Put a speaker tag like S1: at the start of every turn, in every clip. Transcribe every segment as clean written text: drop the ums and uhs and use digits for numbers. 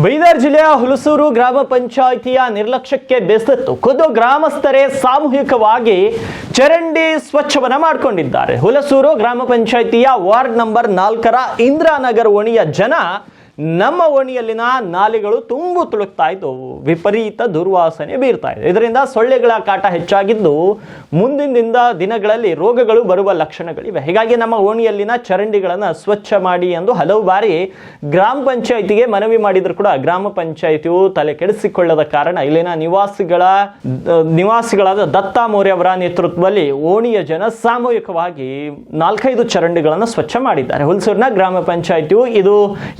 S1: ಬೀದರ್ ಜಿಲ್ಲೆಯ ಹುಲಸೂರು ಗ್ರಾಮ ಪಂಚಾಯಿತಿಯ ನಿರ್ಲಕ್ಷ್ಯಕ್ಕೆ ಬೆಸೆತ್ತು ಖುದ್ದು ಗ್ರಾಮಸ್ಥರೇ ಸಾಮೂಹಿಕವಾಗಿ ಚರಂಡಿ ಸ್ವಚ್ಛವನ್ನ ಮಾಡಿಕೊಂಡಿದ್ದಾರೆ. ಹುಲಸೂರು ಗ್ರಾಮ ಪಂಚಾಯಿತಿಯ ವಾರ್ಡ್ ನಂಬರ್ 4ರ ಇಂದ್ರಾನಗರ್ ಓಣಿಯ ಜನ ನಮ್ಮ ಓಣಿಯಲ್ಲಿನ ನಾಲೆಗಳು ತುಂಬು ತುಳುಕ್ತಾ ಇದ್ದವು. ವಿಪರೀತ ದುರ್ವಾಸನೆ ಬೀರ್ತಾ ಇದೆ. ಇದರಿಂದ ಸೊಳ್ಳೆಗಳ ಕಾಟ ಹೆಚ್ಚಾಗಿದ್ದು ಮುಂದಿನ ದಿನಗಳಲ್ಲಿ ರೋಗಗಳು ಬರುವ ಲಕ್ಷಣಗಳಿವೆ. ಹೀಗಾಗಿ ನಮ್ಮ ಓಣಿಯಲ್ಲಿನ ಚರಂಡಿಗಳನ್ನು ಸ್ವಚ್ಛ ಮಾಡಿ ಎಂದು ಹಲವು ಬಾರಿ ಗ್ರಾಮ ಪಂಚಾಯಿತಿಗೆ ಮನವಿ ಮಾಡಿದ್ರು ಕೂಡ ಗ್ರಾಮ ಪಂಚಾಯಿತಿಯು ತಲೆ ಕೆಡಿಸಿಕೊಳ್ಳದ ಕಾರಣ ಇಲ್ಲಿನ ನಿವಾಸಿಗಳಾದ ದತ್ತಾ ಮೌರ್ಯ ಅವರ ನೇತೃತ್ವದಲ್ಲಿ ಓಣಿಯ ಜನ ಸಾಮೂಹಿಕವಾಗಿ 4-5 ಚರಂಡಿಗಳನ್ನು ಸ್ವಚ್ಛ ಮಾಡಿದ್ದಾರೆ. ಹುಲಸೂರಿನ ಗ್ರಾಮ ಪಂಚಾಯಿತಿಯು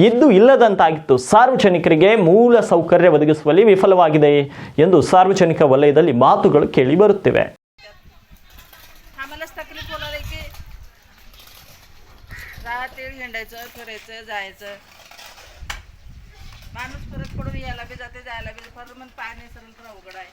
S1: ಇದ್ದು ಇಲ್ಲದಂತಾಗಿತ್ತು. ಸಾರ್ವಜನಿಕರಿಗೆ ಮೂಲ ಸೌಕರ್ಯ ಒದಗಿಸುವಲ್ಲಿ ವಿಫಲವಾಗಿದೆ ಎಂದು ಸಾರ್ವಜನಿಕ ವಲಯದಲ್ಲಿ ಮಾತುಗಳು ಕೇಳಿ ಬರುತ್ತಿವೆ.
S2: माणूस परत पडून यायला बी जाते जायला बी फार पाणी सर अवघड आहे.